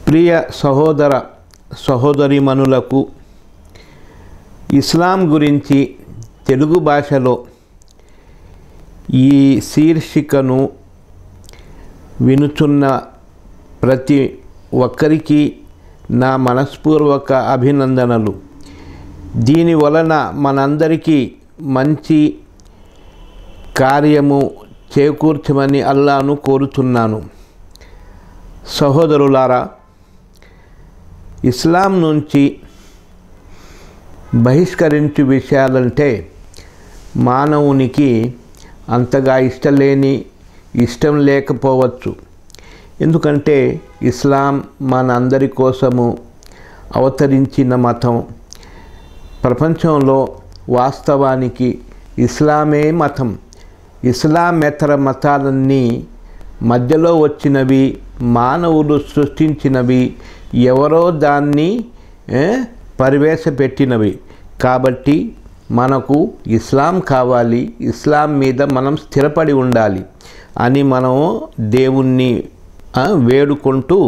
ప్రియ సహోదర సహోదరీమణులకు ఇస్లాం గురించి తెలుగు భాషలో ఈ శీర్షికను వినుచున్న ప్రతి ఒక్కరికి నా మనస్పూర్వక అభినందనలు. దీని వలన మనందరికీ మంచి కార్యము చేకూర్చమని అల్లాను కోరుతున్నాను. సహోదరులారా, ఇస్లాం నుంచి బహిష్కరించు విషయాలంటే మానవునికి అంతగా ఇష్టం లేకపోవచ్చు. ఎందుకంటే ఇస్లాం మన అందరి కోసము అవతరించిన మతం. ప్రపంచంలో వాస్తవానికి ఇస్లామే మతం. ఇస్లామేతర మతాలన్నీ మధ్యలో వచ్చినవి, మానవులు సృష్టించినవి, ఎవరో దాన్ని పరివేశపెట్టినవి. కాబట్టి మనకు ఇస్లాం కావాలి, ఇస్లాం మీద మనం స్థిరపడి ఉండాలి అని మనము దేవుణ్ణి వేడుకుంటూ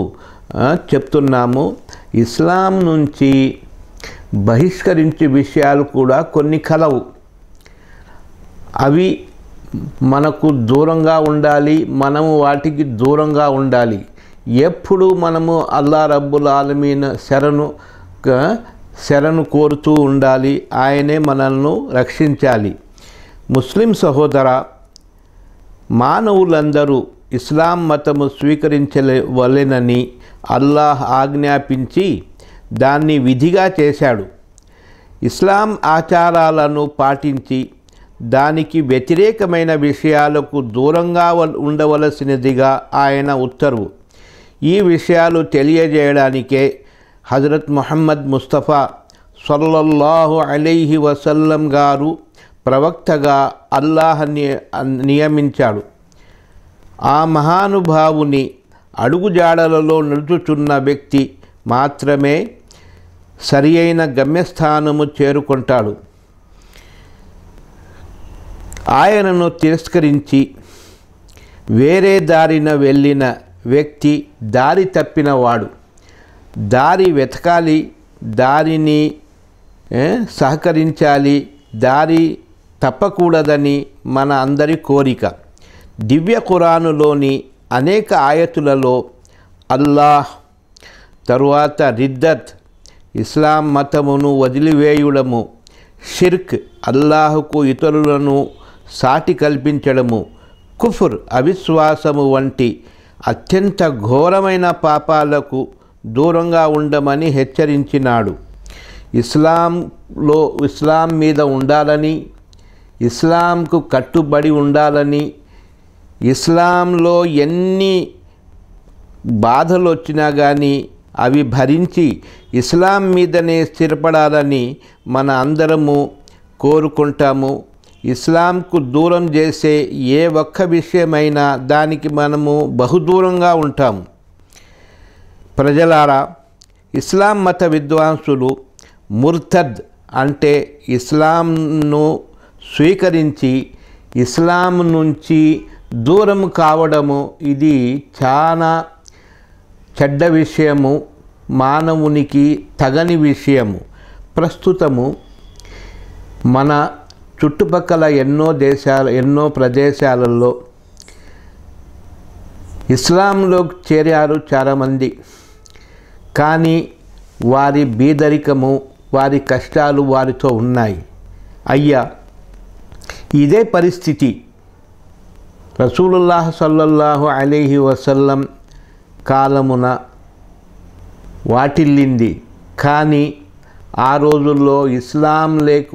చెప్తున్నాము. ఇస్లాం నుంచి బహిష్కరించే విషయాలు కూడా కొన్ని కలవు. అవి మనకు దూరంగా ఉండాలి, మనము వాటికి దూరంగా ఉండాలి. ఎప్పుడు మనము అల్లా రబ్బుల్ ఆలమీన్ శరణు కోరుతూ ఉండాలి. ఆయనే మనల్ని రక్షించాలి. ముస్లిం సహోదర, మానవులందరూ ఇస్లాం మతము స్వీకరించవలెనని అల్లాహ్ ఆజ్ఞాపించి దాన్ని విధిగా చేశాడు. ఇస్లాం ఆచారాలను పాటించి దానికి వ్యతిరేకమైన విషయాలకు దూరంగా ఉండవలసినదిగా ఆయన ఉత్తర్వు. ఈ విషయాలు తెలియజేయడానికే హజరత్ ముహమ్మద్ ముస్తఫా సల్లల్లాహు అలైహి వసల్లం గారు ప్రవక్తగా అల్లాహ్ నియమించాడు. ఆ మహానుభావుని అడుగుజాడలలో నడుచుచున్న వ్యక్తి మాత్రమే సరి అయిన గమ్యస్థానము చేరుకుంటాడు. ఆయనను తిరస్కరించి వేరే దారిన వెళ్ళిన వ్యక్తి దారి తప్పినవాడు. దారి వెతకాలి, దారిని సహకరించాలి, దారి తప్పకూడదని మన అందరి కోరిక. దివ్య ఖురానులోని అనేక ఆయతులలో అల్లాహ్ తరువాత రిద్దత్, ఇస్లాం మతమును వదిలివేయడము, షిర్క్, అల్లాహుకు ఇతరులను సాటి కల్పించడము, కుఫ్ర్, అవిశ్వాసము వంటి అత్యంత ఘోరమైన పాపాలకు దూరంగా ఉండమని హెచ్చరించినాడు. ఇస్లాం మీద ఉండాలని, ఇస్లాంకు కట్టుబడి ఉండాలని, ఇస్లాంలో ఎన్ని బాధలు వచ్చినా కానీ అవి భరించి ఇస్లాం మీదనే స్థిరపడాలని మన అందరము కోరుకుంటాము. ఇస్లాంకు దూరం చేసే ఏ ఒక్క విషయమైనా దానికి మనము బహుదూరంగా ఉంటాము. ప్రజలారా, ఇస్లాం మత విద్వాంసులు ముర్తద్ అంటే ఇస్లాంను స్వీకరించి ఇస్లాం నుంచి దూరం కావడము, ఇది చాలా చెడ్డ విషయము, మానవునికి తగని విషయము. ప్రస్తుతము మన చుట్టుపక్కల ఎన్నో ప్రదేశాలలో ఇస్లాంలో చేరారు చాలామంది. కానీ వారి బీదరికము, వారి కష్టాలు వారితో ఉన్నాయి. అయ్యా, ఇదే పరిస్థితి రసూలుల్లాహ్ సల్లల్లాహు అలైహి వసల్లం కాలమున వాటిల్లింది. కానీ ఆ రోజుల్లో ఇస్లాం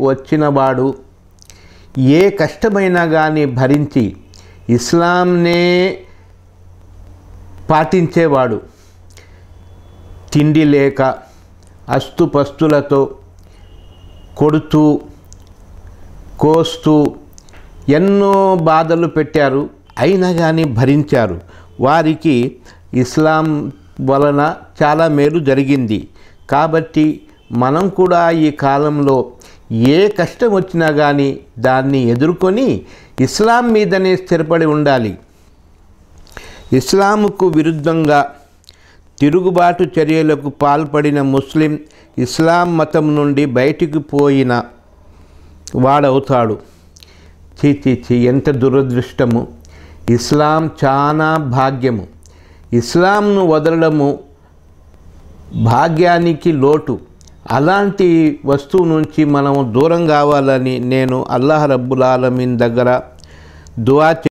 వచ్చినవాడు ఏ కష్టమైనా కానీ భరించి ఇస్లాంనే పాటించేవాడు. తిండి లేక అస్తుపస్తులతో కొడుతూ కోస్తూ ఎన్నో బాధలు పెట్టారు. అయినా కానీ భరించారు. వారికి ఇస్లాం వలన చాలా మేలు జరిగింది. కాబట్టి మనం కూడా ఈ కాలంలో ఏ కష్టం వచ్చినా కానీ దాన్ని ఎదుర్కొని ఇస్లాం మీదనే స్థిరపడి ఉండాలి. ఇస్లాముకు విరుద్ధంగా తిరుగుబాటు చర్యలకు పాల్పడిన ముస్లిం ఇస్లాం మతం నుండి బయటికి పోయిన వాడవుతాడు. చీ ఎంత దురదృష్టము! ఇస్లాం చాలా భాగ్యము. ఇస్లాంను వదలడము భాగ్యానికి లోటు. అలాంటి వస్తువు నుంచి మనం దూరం కావాలని నేను అల్లాహ్ రబ్బుల్ ఆలమీన్ దగ్గర దుఆ